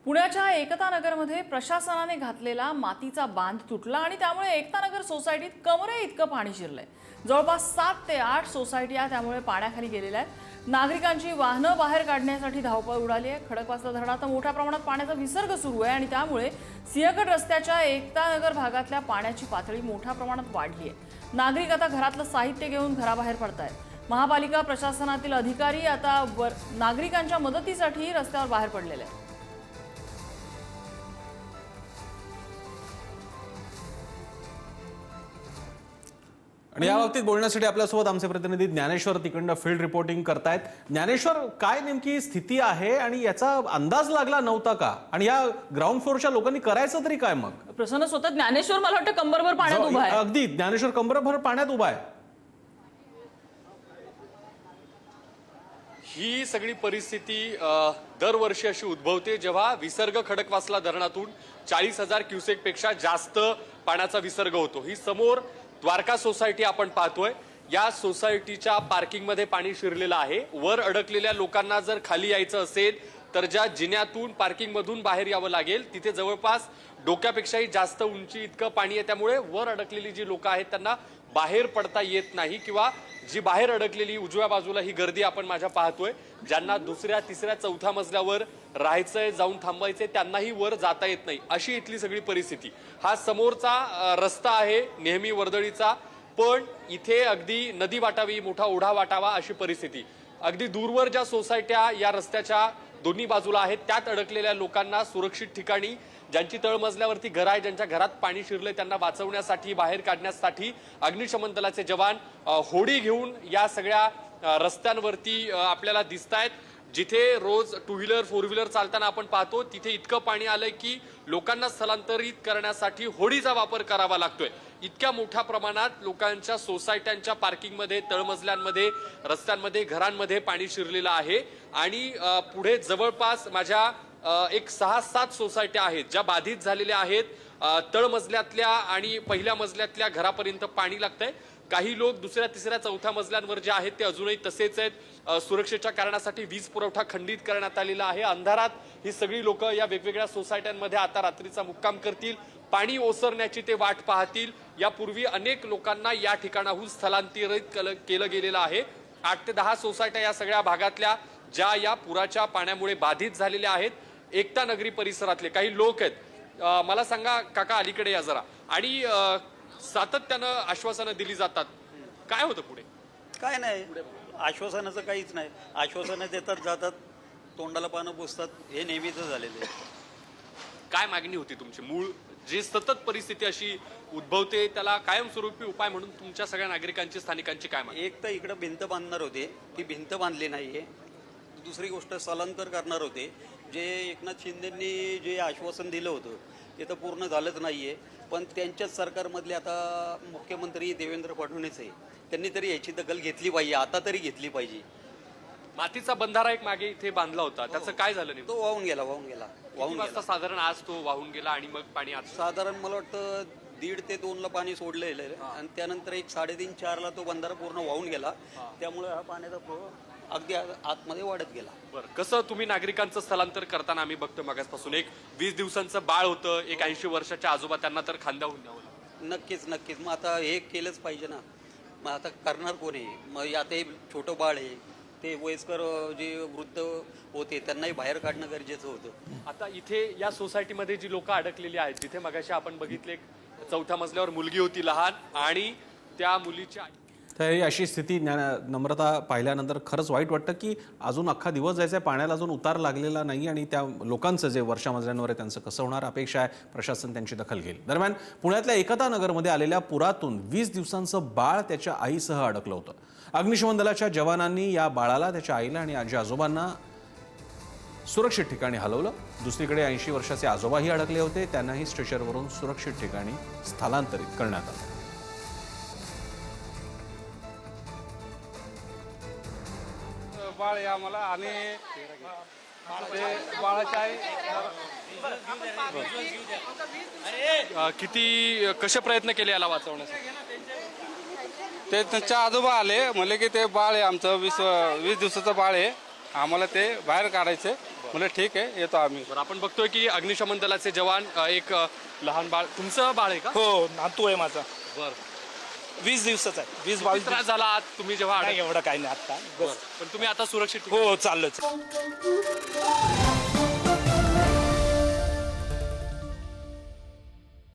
पुण्याच्या एकता नगरमध्ये प्रशासनाने घातलेला मातीचा बांध तुटला आणि त्यामुळे एकता नगर सोसायटीत कमरे इतकं पाणी शिरलंय। जवळपास 7 ते 8 सोसायट्या त्यामुळे पाण्याखाली गेलेल्या आहेत। नागरिकांची वाहनं बाहेर काढण्यासाठी धावपळ उडाली आहे। खडकवासला धरणात मोठ्या प्रमाणात पाण्याचा विसर्ग सुरू आहे आणि त्यामुळे सिंहगड रस्त्याच्या एकता नगर भागातल्या पाण्याची पातळी मोठ्या प्रमाणात वाढली आहे। नागरिक आता घरातलं साहित्य घेऊन घराबाहेर पडतायत। महापालिका प्रशासनातील अधिकारी आता नागरिकांच्या मदतीसाठी रस्त्यावर बाहेर पडलेले आहेत। आणि या बाबतीत बोलण्यासाठी आपल्यासोबत आमचे प्रतिनिधी ज्ञानेश्वर तिकडनं फील्ड रिपोर्टिंग करतायत। ज्ञानेश्वर, काय नेमकी स्थिती आहे आणि याचा अंदाज लागला नव्हता का? आणि या ग्राउंड फ्लोअरच्या लोकांनी करायचं तरी काय? मग प्रसन्न स्वतः ज्ञानेश्वर मला वाटतं कंबरभर पाण्यात उभा आहे। अगदी ज्ञानेश्वर कंबरभर पाण्यात उभा आहे। ही सगळी परिस्थिती दरवर्षी अशी उद्भवते जेव्हा विसर्ग खडकवासला धरणातून 40,000 क्युसेक पेक्षा जास्त पाण्याचा विसर्ग होतो। ही समोर द्वारका सोसायटी आपण पाहतोय। या सोसायटीच्या पार्किंगमध्ये पाणी शिरलेलं आहे। वर अडकलेल्या लोकांना जर खाली यायचं असेल तर ज्या जिन्यातून पार्किंगमधून बाहेर यावं लागेल तिथे जवळपास डोक्यापेक्षाही जास्त उंची इतकं पाणी आहे। त्यामुळे वर अडकलेली जी लोक आहेत त्यांना बाहेर पडता येत नाही किंवा जी बाहेर अडकलेली उजव्या बाजूला ही गर्दी आपण माझ्या पाहतोय, ज्यांना दुसऱ्या तिसऱ्या चौथ्या मजल्यावर राहायचंय, जाऊन थांबायचंय, त्यांनाही वर जाता येत नाही, अशी इथली सगळी परिस्थिती। हा समोरचा रस्ता आहे नेहमी वर्दळीचा, पण इथे अगदी नदी वाटावी, मोठा ओढा वाटावा अशी परिस्थिती। अगदी दूरवर ज्या सोसायट्या या रस्त्याच्या दोन्ही बाजूला आहेत त्यात अडकलेल्या लोकांना सुरक्षित ठिकाणी, ज्यांची तळमजल्यावरती घर आहे, ज्यांच्या घरात पाणी शिरलंय, त्यांना वाचवण्यासाठी, बाहेर काढण्यासाठी अग्निशमन दलाचे जवान होडी घेऊन या सगळ्या रस्त्यांवरती आपल्याला दिसतायत। जिथे रोज 2 व्हीलर 4 व्हीलर चालताना आपण पाहतो तिथे इतकं पाणी आलंय की लोकांना स्थलांतरित करण्यासाठी होडीचा वापर करावा लागतोय। इतक्या मोठ्या प्रमाणात लोकांच्या सोसायट्यांच्या पार्किंगमध्ये, तळमजल्यांमध्ये, रस्त्यांमध्ये, घरांमध्ये पाणी शिरलेलं आहे। आणि पुढे जवळपास माझ्या एक 6-7 सोसायट्या आहेत ज्या बाधित झालेल्या आहेत। तळमजल्यातल्या आणि पहिल्या मजल्यातल्या घरापर्यंत पाणी लागतंय। काही लोक दुसऱ्या तिसऱ्या चौथ्या मजल्यांवर जे आहेत ते अजूनही तसेच आहेत। सुरक्षेच्या कारणासाठी वीज पुरवठा खंडित करण्यात आलेला आहे। अंधारात ही सगळी लोक या वेगवेगळ्या सोसायट्यांमध्ये आता रात्रीचा मुक्काम करतील, पाणी ओसरण्याची ते वाट पाहतील। यापूर्वी अनेक लोकांना या ठिकाणाहून स्थलांतरित केलं गेलेलं आहे। 8 ते 10 सोसायट्या या सगळ्या भागातल्या ज्या या पुराच्या पाण्यामुळे बाधित झालेल्या आहेत। एकता नगरी परिसरातले काही लोक आहेत। मला सांगा काका, अलीकडे या जरा। आणि सातत्यानं आश्वासनं दिली जातात, काय होतं पुढे? काय नाही, आश्वासनाचं काहीच नाही। आश्वासनं देतात, जातात, तोंडाला पानं पुसतात, हे नेहमीच झालेलं आहे। काय मागणी होती तुमची? मूळ जी सतत परिस्थिती अशी उद्भवते त्याला कायमस्वरूपी उपाय म्हणून तुमच्या सगळ्या नागरिकांची, स्थानिकांची काय मागणी? एक तर इकडं भिंत बांधणार होते, ती भिंत बांधली नाहीये। दुसरी गोष्ट, स्थलांतर करणार होते। जे एकनाथ शिंदेंनी जे आश्वासन दिलं होतं ते तर पूर्ण झालंच नाहीये। पण त्यांच्याच सरकारमधले आता मुख्यमंत्री देवेंद्र फडणवीस आहे, त्यांनी तरी याची दखल घेतली पाहिजे, आता तरी घेतली पाहिजे। मातीचा बंधारा एक मागे इथे बांधला होता, त्याचं काय झालं नेमकं? तो वाहून गेला, वाहून गेला, वाहून गेला। साधारण आज तो वाहून गेला आणि मग पाणी आज साधारण मला वाटतं 1:30 ते 2ला पाणी सोडलेलं आहे आणि त्यानंतर एक 3:30-4ला तो बंधारा पूर्ण वाहून गेला। त्यामुळे हा पाण्याचा फ्लो अगदी आतमध्ये वाढत गेला। बरं, कसं तुम्ही नागरिकांचं स्थलांतर करताना आम्ही बघतो मागासपासून एक 20 दिवसांचं बाळ होतं, एक 80 वर्षाच्या आजोबा, त्यांना तर खांद्याहून न्यावं लागतं। नक्कीच नक्कीच, मग आता हे केलंच पाहिजे ना। मग आता करणार कोण आहे? मग आता हे छोटं बाळ आहे, ते वयस्कर जे वृद्ध होते त्यांनाही बाहेर काढणं गरजेचं होतं। आता इथे या सोसायटीमध्ये जी लोक अडकलेली आहेत, जिथे मगाशी आपण बघितले 4थ्या मजल्यावर मुलगी होती लहान आणि त्या मुलीच्या, तर ही अशी स्थिती नम्रता पाहिल्यानंतर खरंच वाईट वाटतं की अजून अख्खा दिवस जायचा आहे, पाण्याला अजून उतार लागलेला नाही आणि त्या लोकांचं जे वर्षा मजल्यांवर आहे त्यांचं कसं होणार? अपेक्षा आहे प्रशासन त्यांची दखल घेईल। दरम्यान पुण्यातल्या एकता नगरमध्ये आलेल्या पुरातून 20 दिवसांचं बाळ त्याच्या आईसह अडकलं होतं। अग्निशमन दलाच्या जवानांनी या बाळाला, त्याच्या आईला आणि आजी आजोबांना सुरक्षित ठिकाणी हलवलं। दुसरीकडे 80 वर्षाचे आजोबाही अडकले होते, त्यांनाही स्ट्रेचरवरून सुरक्षित ठिकाणी स्थलांतरित करण्यात आलं। बाळ आहे आम्हाला आणि ते बाळाची आई किती कसे प्रयत्न केले याला वाचवण्यासाठी? ते त्यांच्या आजोबा आले, म्हणले की ते बाळ आहे आमचं 20 दिवसाचं बाळ आहे, आम्हाला ते बाहेर काढायचे। म्हणजे ठीक आहे येतो आम्ही. बरं, आपण बघतोय की अग्निशमन दलाचे जवान एक लहान बाळ, तुमचं बाळ आहे का? हो नातू आहे माझा, बरं. 20 दिवसाचा आहे, 20-22 किती त्रास झाला आज तुम्ही जेव्हा नाही एवढं काही नाही आता. बरं. पण तुम्ही आता सुरक्षित हो चाललोच.